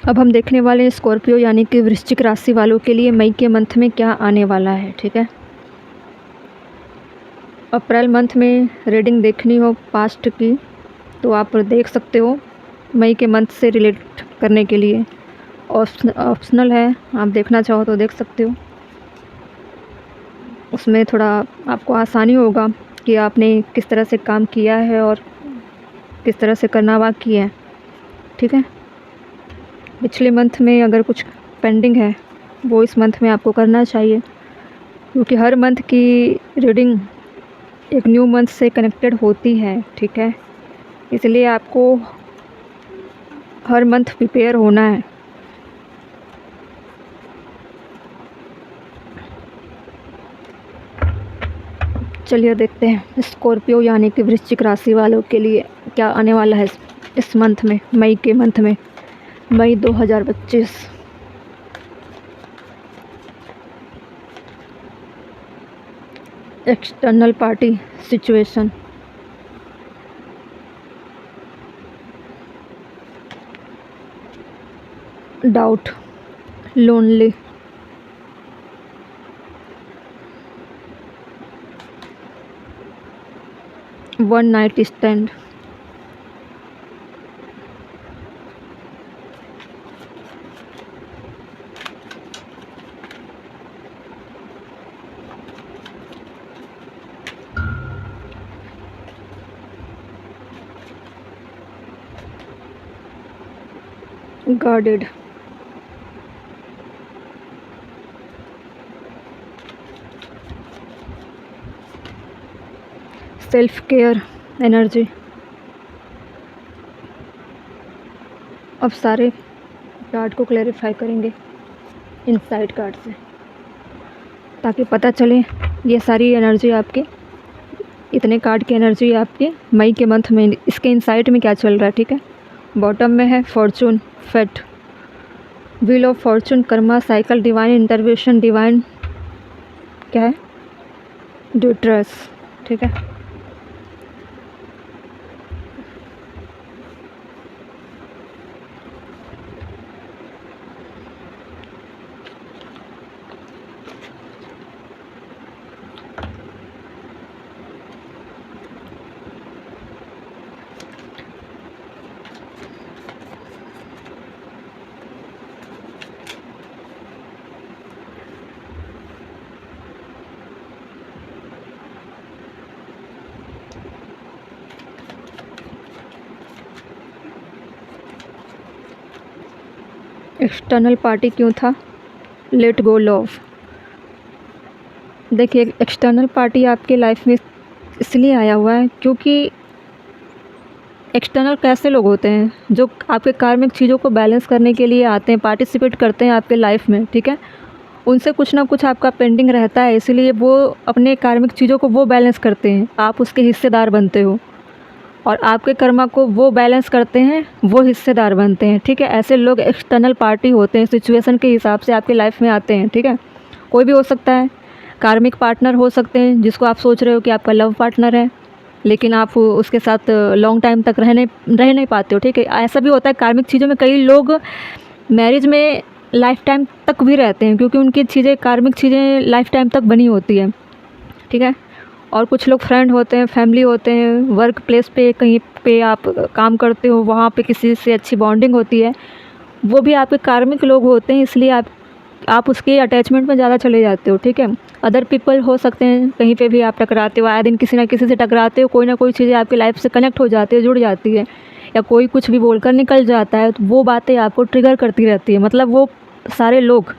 अब हम देखने वाले हैं स्कॉर्पियो यानी कि वृश्चिक राशि वालों के लिए मई के मंथ में क्या आने वाला है। ठीक है, अप्रैल मंथ में रीडिंग देखनी हो पास्ट की तो आप देख सकते हो। मई के मंथ से रिलेट करने के लिए ऑप्शनल है, आप देखना चाहो तो देख सकते हो। उसमें थोड़ा आपको आसानी होगा कि आपने किस तरह से काम किया है और किस तरह से करना बाकी है। ठीक है, पिछले मंथ में अगर कुछ पेंडिंग है वो इस मंथ में आपको करना चाहिए, क्योंकि हर मंथ की रीडिंग एक न्यू मंथ से कनेक्टेड होती है। ठीक है, इसलिए आपको हर मंथ प्रिपेयर होना है। चलिए देखते हैं स्कॉर्पियो यानी कि वृश्चिक राशि वालों के लिए क्या आने वाला है इस मंथ में, मई के मंथ में, मई 2025। External party situation, doubt, lonely, one night stand, guarded, self care energy. अब सारे कार्ड को क्लैरिफाई करेंगे इनसाइड कार्ड से, ताकि पता चले ये सारी एनर्जी आपके, इतने कार्ड की एनर्जी आपके मई के मंथ में, इसके इनसाइड में क्या चल रहा है। ठीक है, बॉटम में है fortune, fate, wheel of fortune, karma cycle, divine intervention, divine क्या है, ड्यूट्रस। ठीक है, एक्सटर्नल पार्टी क्यों था, लेट गो लव। देखिए, एक्सटर्नल पार्टी आपके लाइफ में इसलिए आया हुआ है क्योंकि एक्सटर्नल कैसे लोग होते हैं जो आपके कार्मिक चीज़ों को बैलेंस करने के लिए आते हैं, पार्टिसिपेट करते हैं आपके लाइफ में। ठीक है, उनसे कुछ ना कुछ आपका पेंडिंग रहता है, इसलिए वो अपने कार्मिक चीज़ों को वो बैलेंस करते हैं, आप उसके हिस्सेदार बनते हो, और आपके कर्मा को वो बैलेंस करते हैं, वो हिस्सेदार बनते हैं। ठीक है, ऐसे लोग एक्सटर्नल पार्टी होते हैं, सिचुएशन के हिसाब से आपके लाइफ में आते हैं। ठीक है, कोई भी हो सकता है, कार्मिक पार्टनर हो सकते हैं जिसको आप सोच रहे हो कि आपका लव पार्टनर है, लेकिन आप उसके साथ लॉन्ग टाइम तक रह नहीं पाते हो। ठीक है, ऐसा भी होता है कार्मिक चीज़ों में, कई लोग मैरिज में लाइफ टाइम तक भी रहते हैं क्योंकि उनकी चीज़ें, कार्मिक चीज़ें लाइफ टाइम तक बनी होती है। ठीक है, और कुछ लोग फ्रेंड होते हैं, फैमिली होते हैं, वर्क प्लेस पे कहीं पे आप काम करते हो, वहाँ पे किसी से अच्छी बॉन्डिंग होती है, वो भी आपके कार्मिक लोग होते हैं, इसलिए आप उसके अटैचमेंट में ज़्यादा चले जाते हो। ठीक है, अदर पीपल हो सकते हैं, कहीं पे भी आप टकराते हो, आए दिन किसी ना किसी से टकराते हो, कोई ना कोई चीज़ें आपकी लाइफ से कनेक्ट हो जाती है, जुड़ जाती है, या कोई कुछ भी बोलकर निकल जाता है, तो वो बातें आपको ट्रिगर करती रहती है। मतलब वो सारे लोग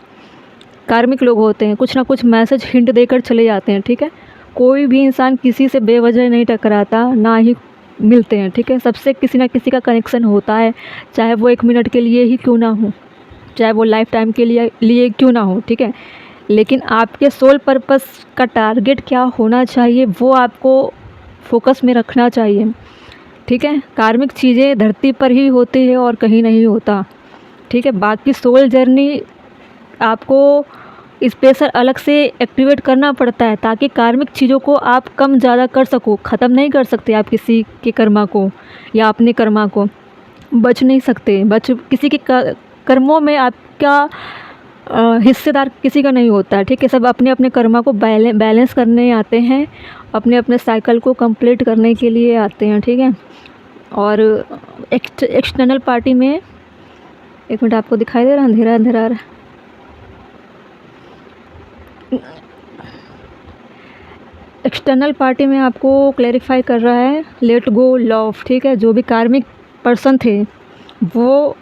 कार्मिक लोग होते हैं, कुछ ना कुछ मैसेज हिंट देकर चले जाते हैं। ठीक है, कोई भी इंसान किसी से बेवजह नहीं टकराता, ना ही मिलते हैं। ठीक है, सबसे किसी ना किसी का कनेक्शन होता है, चाहे वो 1 मिनट के लिए ही क्यों ना हो, चाहे वो लाइफ टाइम के लिए क्यों ना हो। ठीक है, लेकिन आपके सोल पर्पस का टारगेट क्या होना चाहिए वो आपको फोकस में रखना चाहिए। ठीक है, कार्मिक चीज़ें धरती पर ही होती है और कहीं नहीं होता। ठीक है, बाकी सोल जर्नी आपको स्पेशल अलग से एक्टिवेट करना पड़ता है, ताकि कार्मिक चीज़ों को आप कम ज़्यादा कर सको। ख़त्म नहीं कर सकते आप किसी के कर्मा को या अपने कर्मा को, बच नहीं सकते, किसी के कर्मों में आपका हिस्सेदार किसी का नहीं होता है, ठीक है। सब अपने अपने कर्मा को बैलेंस करने आते हैं, अपने अपने साइकिल को कंप्लीट करने के लिए आते हैं, ठीक है। और एक्सटर्नल पार्टी में, एक मिनट, आपको दिखाई दे रहा है, अंधेरा अंधेरा आ रहा है। एक्सटर्नल पार्टी में आपको क्लैरिफाई कर रहा है लेट गो लव, ठीक है। जो भी कार्मिक पर्सन थे वो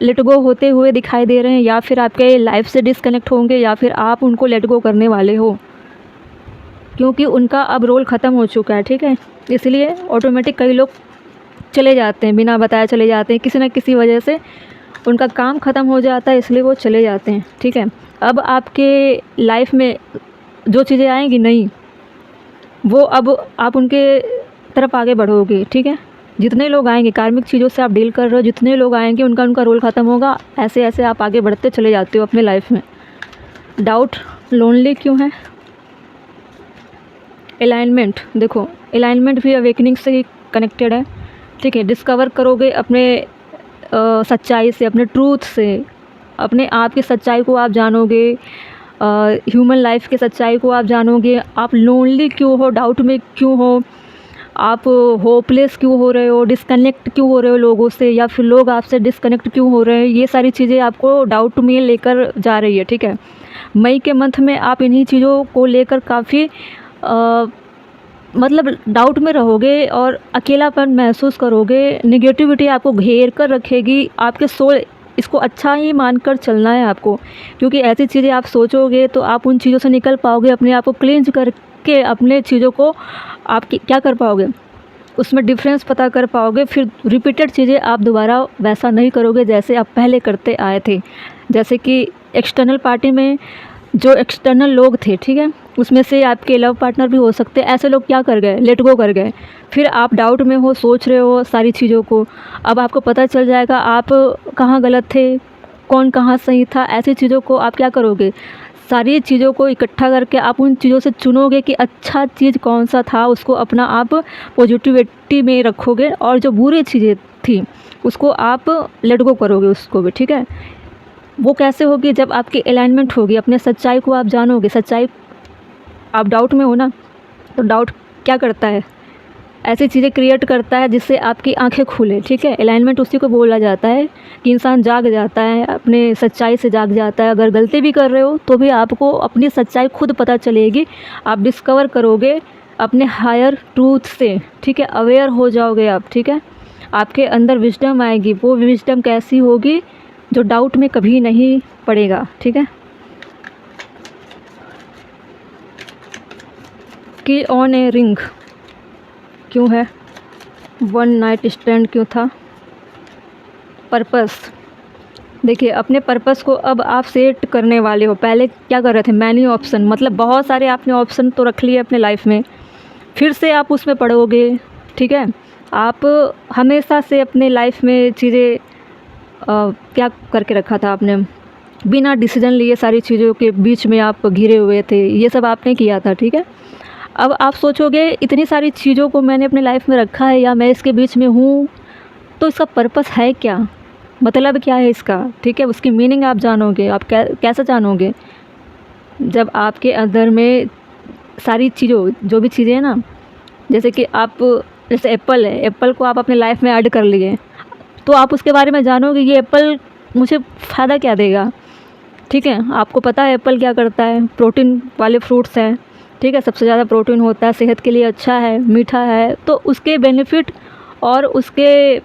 लेट गो होते हुए दिखाई दे रहे हैं, या फिर आपके लाइफ से डिस्कनेक्ट होंगे, या फिर आप उनको लेट गो करने वाले हो, क्योंकि उनका अब रोल ख़त्म हो चुका है, ठीक है। इसलिए ऑटोमेटिक कई लोग चले जाते हैं, बिना बताए चले जाते हैं, किसी न किसी वजह से उनका काम ख़त्म हो जाता है, इसलिए वो चले जाते हैं, ठीक है। अब आपके लाइफ में जो चीज़ें आएंगी नहीं, वो अब आप उनके तरफ आगे बढ़ोगे, ठीक है। जितने लोग आएंगे, कार्मिक चीज़ों से आप डील कर रहे हो, जितने लोग आएंगे उनका उनका रोल ख़त्म होगा, ऐसे ऐसे आप आगे बढ़ते चले जाते हो अपने लाइफ में। डाउट, लोनली क्यों है? अलाइनमेंट, देखो अलाइनमेंट भी अवेकनिंग से ही कनेक्टेड है, ठीक है। डिस्कवर करोगे अपने सच्चाई से, अपने ट्रूथ से, अपने आप की सच्चाई को आप जानोगे, ह्यूमन लाइफ की सच्चाई को आप जानोगे। आप लोनली क्यों हो, डाउट में क्यों हो, आप होपलेस क्यों हो रहे हो, डिस्कनेक्ट क्यों हो रहे हो लोगों से, या फिर लोग आपसे डिस्कनेक्ट क्यों हो रहे हैं, ये सारी चीज़ें आपको डाउट में लेकर जा रही है, ठीक है। मई के मंथ में आप इन्हीं चीज़ों को लेकर काफ़ी मतलब डाउट में रहोगे और अकेलापन महसूस करोगे, निगेटिविटी आपको घेर कर रखेगी। आपके सोल इसको अच्छा ही मानकर चलना है आपको, क्योंकि ऐसी चीज़ें आप सोचोगे तो आप उन चीज़ों से निकल पाओगे, अपने आप को क्लींज करके अपने चीज़ों को आप क्या कर पाओगे, उसमें डिफरेंस पता कर पाओगे। फिर रिपीटेड चीज़ें आप दोबारा वैसा नहीं करोगे जैसे आप पहले करते आए थे। जैसे कि एक्सटर्नल पार्टी में जो एक्सटर्नल लोग थे, ठीक है, उसमें से आपके लव पार्टनर भी हो सकते हैं। ऐसे लोग क्या कर गए, लेट गो कर गए। फिर आप डाउट में हो, सोच रहे हो सारी चीज़ों को। अब आपको पता चल जाएगा आप कहाँ गलत थे, कौन कहाँ सही था। ऐसी चीज़ों को आप क्या करोगे, सारी चीज़ों को इकट्ठा करके आप उन चीज़ों से चुनोगे कि अच्छा चीज़ कौन सा था, उसको अपना आप पॉजिटिविटी में रखोगे, और जो बुरी चीज़ें थी उसको आप लेट गो करोगे उसको भी, ठीक है। वो कैसे होगी, जब आपकी अलाइनमेंट होगी, अपने सच्चाई को आप जानोगे। सच्चाई, आप डाउट में हो ना, तो डाउट क्या करता है, ऐसी चीज़ें क्रिएट करता है जिससे आपकी आंखें खुले, ठीक है। अलाइनमेंट उसी को बोला जाता है कि इंसान जाग जाता है, अपने सच्चाई से जाग जाता है। अगर गलती भी कर रहे हो तो भी आपको अपनी सच्चाई खुद पता चलेगी, आप डिस्कवर करोगे अपने हायर ट्रूथ से, ठीक है। अवेयर हो जाओगे आप, ठीक है। आपके अंदर विजडम आएगी। वो विजडम कैसी होगी, जो डाउट में कभी नहीं पड़ेगा, ठीक है। की ऑन ए रिंग क्यों है, वन नाइट स्टैंड क्यों था, पर्पस, देखिए अपने पर्पस को अब आप सेट करने वाले हो। पहले क्या कर रहे थे, मैनी ऑप्शन, मतलब बहुत सारे आपने ऑप्शन तो रख लिए अपने लाइफ में, फिर से आप उसमें पढ़ोगे, ठीक है। आप हमेशा से अपने लाइफ में चीज़ें क्या करके रखा था आपने, बिना डिसीजन लिए सारी चीज़ों के बीच में आप घिरे हुए थे, ये सब आपने किया था, ठीक है। अब आप सोचोगे इतनी सारी चीज़ों को मैंने अपने लाइफ में रखा है, या मैं इसके बीच में हूँ, तो इसका पर्पस है क्या, मतलब क्या है इसका, ठीक है। उसकी मीनिंग आप जानोगे। आप कैसे जानोगे, जब आपके अंदर में सारी चीज़ों, जो भी चीज़ें हैं ना, जैसे कि आप, जैसे एप्पल है, एप्पल को आप अपने लाइफ में ऐड कर लिए, तो आप उसके बारे में जानोगे ये एप्पल मुझे फ़ायदा क्या देगा, ठीक है। आपको पता है एप्पल क्या करता है, प्रोटीन वाले फ्रूट्स हैं, ठीक है, सबसे ज़्यादा प्रोटीन होता है, सेहत के लिए अच्छा है, मीठा है, तो उसके बेनिफिट और उसके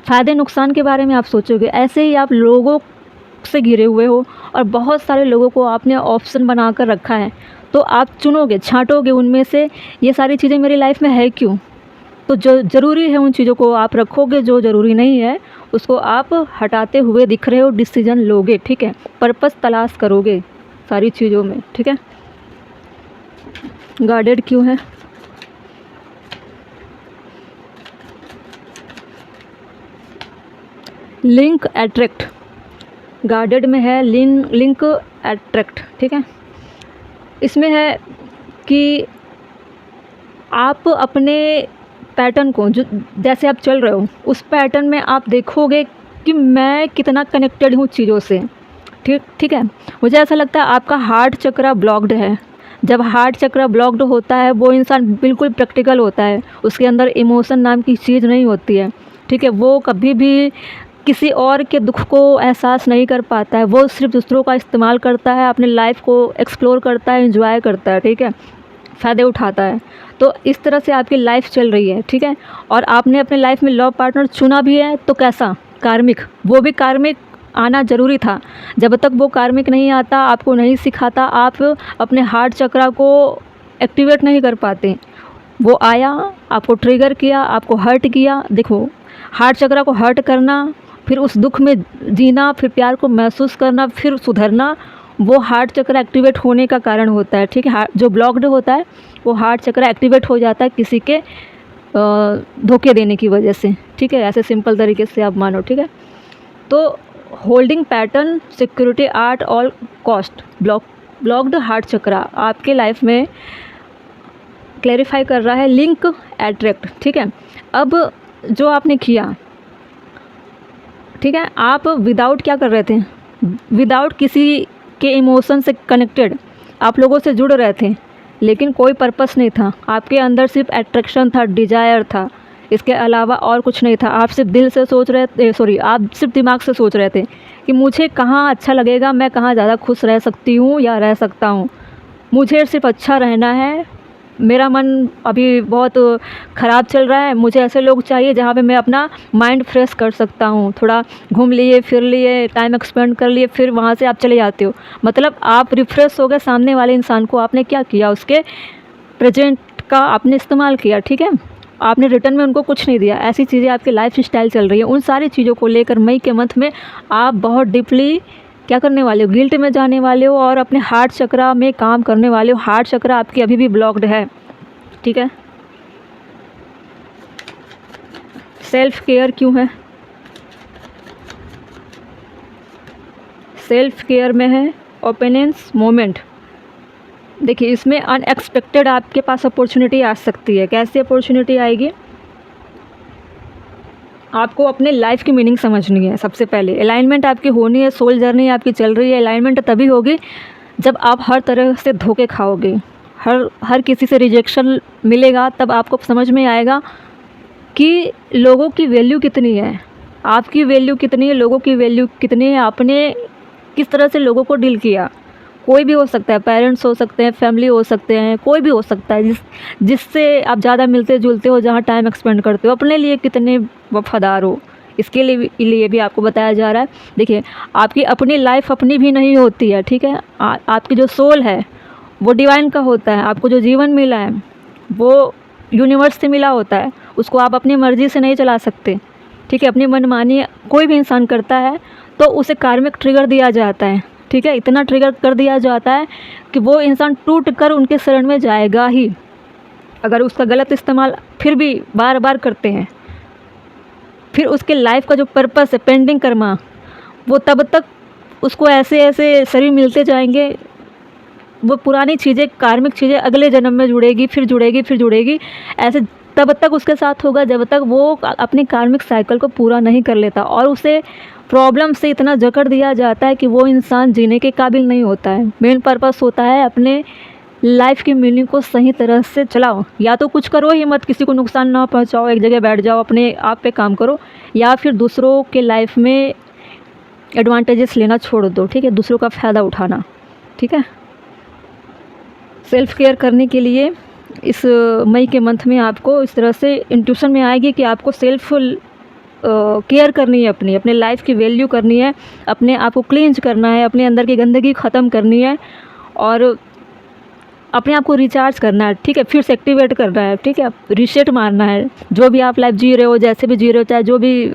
फ़ायदे नुकसान के बारे में आप सोचोगे। ऐसे ही आप लोगों से घिरे हुए हो और बहुत सारे लोगों को आपने ऑप्शन बना कर रखा है, तो आप चुनोगे, छांटोगे उनमें से ये सारी चीज़ें मेरी लाइफ में है क्यों, तो जो ज़रूरी है उन चीज़ों को आप रखोगे, जो ज़रूरी नहीं है उसको आप हटाते हुए दिख रहे हो, डिसीजन लोगे, ठीक है। पर्पस तलाश करोगे सारी चीज़ों में, ठीक है। गार्डेड क्यों है, लिंक अट्रैक्ट, गार्डेड में है लिंक अट्रैक्ट, ठीक है। इसमें है कि आप अपने पैटर्न को, जो जैसे आप चल रहे हो उस पैटर्न में आप देखोगे कि मैं कितना कनेक्टेड हूँ चीज़ों से। ठीक ठीक है। मुझे ऐसा लगता है आपका हार्ट चक्रा ब्लॉक्ड है। जब हार्ट चक्रा ब्लॉक्ड होता है वो इंसान बिल्कुल प्रैक्टिकल होता है, उसके अंदर इमोशन नाम की चीज़ नहीं होती है। ठीक है, वो कभी भी किसी और के दुख को एहसास नहीं कर पाता है, वो सिर्फ दूसरों का इस्तेमाल करता है, अपनी लाइफ को एक्सप्लोर करता है, एंजॉय करता है। ठीक है, फ़ायदे उठाता है। तो इस तरह से आपकी लाइफ चल रही है। ठीक है, और आपने अपने लाइफ में लव पार्टनर चुना भी है तो कैसा, कार्मिक, वो भी कार्मिक आना ज़रूरी था। जब तक वो कार्मिक नहीं आता, आपको नहीं सिखाता, आप अपने हार्ट चक्रा को एक्टिवेट नहीं कर पाते। वो आया, आपको ट्रिगर किया, आपको हर्ट किया। देखो, हार्ट चक्रा को हर्ट करना, फिर उस दुख में जीना, फिर प्यार को महसूस करना, फिर सुधरना, वो हार्ट चक्र एक्टिवेट होने का कारण होता है। ठीक है, जो ब्लॉक्ड होता है वो हार्ट चक्र एक्टिवेट हो जाता है किसी के धोखे देने की वजह से। ठीक है, ऐसे सिंपल तरीके से आप मानो। ठीक है, तो holding pattern security at all cost blocked heart chakra आपके लाइफ में क्लैरिफाई कर रहा है लिंक एट्रैक्ट। ठीक है, अब जो आपने किया, ठीक है, आप विदाउट क्या कर रहे थे, विदाउट किसी के इमोशन से कनेक्टेड आप लोगों से जुड़ रहे थे, लेकिन कोई पर्पस नहीं था। आपके अंदर सिर्फ अट्रैक्शन था, डिजायर था, इसके अलावा और कुछ नहीं था। आप सिर्फ दिल से सोच रहे थे, आप सिर्फ दिमाग से सोच रहे थे कि मुझे कहाँ अच्छा लगेगा, मैं कहाँ ज़्यादा खुश रह सकती हूँ या रह सकता हूँ, मुझे सिर्फ अच्छा रहना है, मेरा मन अभी बहुत ख़राब चल रहा है, मुझे ऐसे लोग चाहिए जहाँ पे मैं अपना माइंड फ्रेश कर सकता हूँ। थोड़ा घूम लिए, फिर लिए, टाइम एक्सपेंड कर लिए, फिर वहाँ से आप चले जाते हो। मतलब आप रिफ़्रेश हो गए, सामने वाले इंसान को आपने क्या किया, उसके प्रेजेंट का आपने इस्तेमाल किया। ठीक है, आपने रिटर्न में उनको कुछ नहीं दिया। ऐसी चीज़ें आपकी लाइफ स्टाइल चल रही है। उन सारी चीज़ों को लेकर मई के मंथ में आप बहुत डीपली क्या करने वाले हो, गिल्ट में जाने वाले हो और अपने हार्ट चक्रा में काम करने वाले हो। हार्ट चक्रा आपकी अभी भी ब्लॉक्ड है। ठीक है, सेल्फ केयर क्यों है, सेल्फ केयर में है ओपनिंग्स मोमेंट। देखिए, इसमें अनएक्सपेक्टेड आपके पास अपॉर्चुनिटी आ सकती है। कैसी अपॉर्चुनिटी आएगी, आपको अपने लाइफ की मीनिंग समझनी है। सबसे पहले अलाइनमेंट आपकी होनी है, सोल जर्नी आपकी चल रही है। अलाइनमेंट तभी होगी जब आप हर तरह से धोखे खाओगे, हर किसी से रिजेक्शन मिलेगा, तब आपको समझ में आएगा कि लोगों की वैल्यू कितनी है, आपकी वैल्यू कितनी है, लोगों की वैल्यू कितनी है, आपने किस तरह से लोगों को डील किया। कोई भी हो सकता है, पेरेंट्स हो सकते हैं, फैमिली हो सकते हैं, कोई भी हो सकता है जिससे आप ज़्यादा मिलते जुलते हो, जहाँ टाइम एक्सपेंड करते हो, अपने लिए कितने वफादार हो, इसके लिए भी आपको बताया जा रहा है। देखिए, आपकी अपनी लाइफ अपनी भी नहीं होती है। ठीक है, आपकी जो सोल है वो डिवाइन का होता है। आपको जो जीवन मिला है वो यूनिवर्स से मिला होता है, उसको आप अपनी मर्ज़ी से नहीं चला सकते। ठीक है, अपनी मनमानी कोई भी इंसान करता है तो उसे कार्मिक ट्रिगर दिया जाता है। ठीक है, इतना ट्रिगर कर दिया जाता है कि वो इंसान टूट कर उनके शरण में जाएगा ही। अगर उसका गलत इस्तेमाल फिर भी बार बार करते हैं, फिर उसके लाइफ का जो पर्पस है, पेंडिंग कर्मा, वो तब तक उसको ऐसे ऐसे शरीर मिलते जाएंगे, वो पुरानी चीज़ें, कार्मिक चीज़ें अगले जन्म में जुड़ेगी, फिर जुड़ेगी, फिर जुड़ेगी। ऐसे तब तक उसके साथ होगा जब तक वो अपनी कार्मिक साइकिल को पूरा नहीं कर लेता, और उसे प्रॉब्लम से इतना जकड़ दिया जाता है कि वो इंसान जीने के काबिल नहीं होता है। मेन पर्पस होता है अपने लाइफ की मीनिंग को सही तरह से चलाओ, या तो कुछ करो ही मत, किसी को नुकसान ना पहुंचाओ, एक जगह बैठ जाओ, अपने आप पे काम करो, या फिर दूसरों के लाइफ में एडवांटेजेस लेना छोड़ दो। ठीक है, दूसरों का फ़ायदा उठाना। ठीक है, सेल्फ केयर करने के लिए इस मई के मंथ में आपको इस तरह से इंट्यूशन में आएगी कि आपको सेल्फ केयर करनी है, अपने लाइफ की वैल्यू करनी है, अपने आप को क्लींज करना है, अपने अंदर की गंदगी ख़त्म करनी है और अपने आप को रिचार्ज करना है। ठीक है, फिर से एक्टिवेट करना है। ठीक है, रीसेट मारना है। जो भी आप लाइफ जी रहे हो, जैसे भी जी रहे हो, चाहे जो भी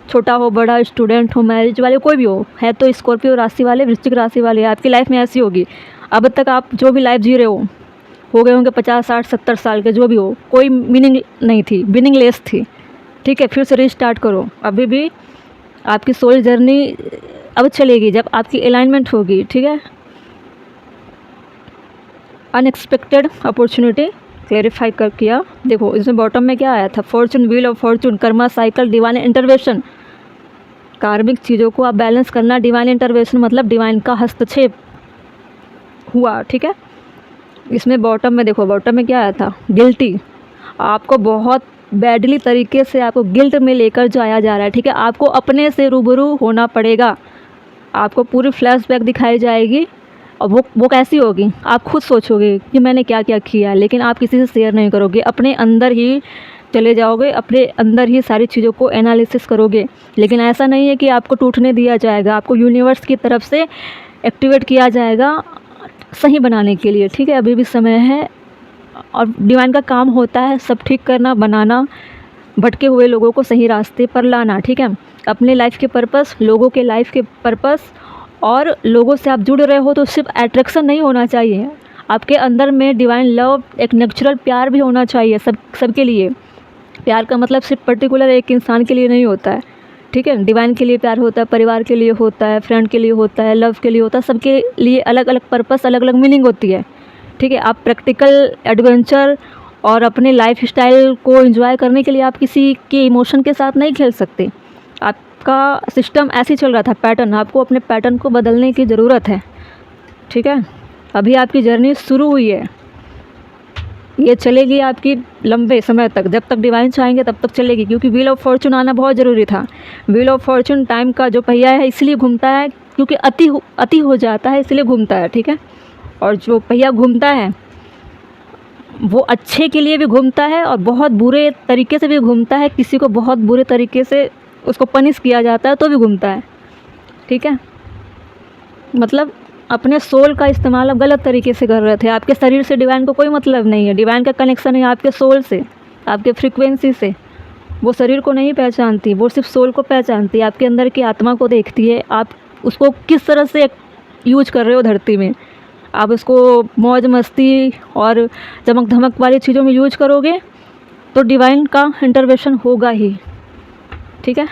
छोटा हो, बड़ा, स्टूडेंट हो, मैरिज वाले, कोई भी है तो स्कॉर्पियो राशि वाले, वृश्चिक राशि वाले, आपकी लाइफ में ऐसी होगी। अब तक आप जो भी लाइफ जी रहे हो गए होंगे 50, 60, 70 साल के, जो भी हो, कोई मीनिंग नहीं थी, मीनिंगलेस थी। ठीक है, फिर से रिस्टार्ट करो। अभी भी आपकी सोल जर्नी अब चलेगी जब आपकी अलाइनमेंट होगी। ठीक है, अनएक्सपेक्टेड अपॉर्चुनिटी क्लेरिफाई कर किया। देखो, इसमें बॉटम में क्या आया था, Fortune, wheel of fortune, karma cycle, divine intervention. कार्मिक चीज़ों को आप बैलेंस करना, डिवाइन इंटरवेंशन मतलब डिवाइन का हस्तक्षेप हुआ, ठीक है। इसमें बॉटम में देखो, बॉटम में क्या आया था, गिल्टी। आपको बहुत बैडली तरीके से आपको गिल्ट में लेकर जाया जा रहा है, ठीक है। आपको अपने से रूबरू होना पड़ेगा, आपको पूरी फ्लैशबैक दिखाई जाएगी और वो कैसी होगी, आप खुद सोचोगे कि मैंने क्या क्या किया, लेकिन आप किसी से शेयर नहीं करोगे, अपने अंदर ही चले जाओगे, अपने अंदर ही सारी चीज़ों को एनालिसिस करोगे। लेकिन ऐसा नहीं है कि आपको टूटने दिया जाएगा, आपको यूनिवर्स की तरफ से एक्टिवेट किया जाएगा सही बनाने के लिए, ठीक है। अभी भी समय है और डिवाइन का काम होता है सब ठीक करना, बनाना, भटके हुए लोगों को सही रास्ते पर लाना, ठीक है। अपने लाइफ के पर्पस, लोगों के लाइफ के पर्पस, और लोगों से आप जुड़ रहे हो तो सिर्फ अट्रैक्शन नहीं होना चाहिए, आपके अंदर में डिवाइन लव, एक नेचुरल प्यार भी होना चाहिए सबके लिए। प्यार का मतलब सिर्फ पर्टिकुलर एक इंसान के लिए नहीं होता है, ठीक है। डिवाइन के लिए प्यार होता है, परिवार के लिए होता है, फ्रेंड के लिए होता है, लव के लिए होता है, सबके लिए अलग अलग पर्पस, अलग अलग मीनिंग होती है, ठीक है। आप प्रैक्टिकल एडवेंचर और अपने लाइफ स्टाइल को एंजॉय करने के लिए आप किसी के इमोशन के साथ नहीं खेल सकते। आपका सिस्टम ऐसे ही चल रहा था, पैटर्न, आपको अपने पैटर्न को बदलने की ज़रूरत है, ठीक है। अभी आपकी जर्नी शुरू हुई है, ये चलेगी आपकी लंबे समय तक, जब तक डिवाइन चाहेंगे तब तक चलेगी, क्योंकि व्हील ऑफ फॉर्चून आना बहुत ज़रूरी था। व्हील ऑफ फॉर्चून टाइम का जो पहिया है इसलिए घूमता है क्योंकि अति हो जाता है, इसलिए घूमता है, ठीक है। और जो पहिया घूमता है वो अच्छे के लिए भी घूमता है और बहुत बुरे तरीके से भी घूमता है, किसी को बहुत बुरे तरीके से उसको पनिश किया जाता है तो भी घूमता है, ठीक है। मतलब अपने सोल का इस्तेमाल आप गलत तरीके से कर रहे थे, आपके शरीर से डिवाइन को कोई मतलब नहीं है, डिवाइन का कनेक्शन है आपके सोल से, आपके फ्रीक्वेंसी से। वो शरीर को नहीं पहचानती, वो सिर्फ सोल को पहचानती है, आपके अंदर की आत्मा को देखती है, आप उसको किस तरह से यूज कर रहे हो धरती में। आप उसको मौज मस्ती और चमक धमक वाली चीज़ों में यूज करोगे तो डिवाइन का इंटरवेंशन होगा ही, ठीक है।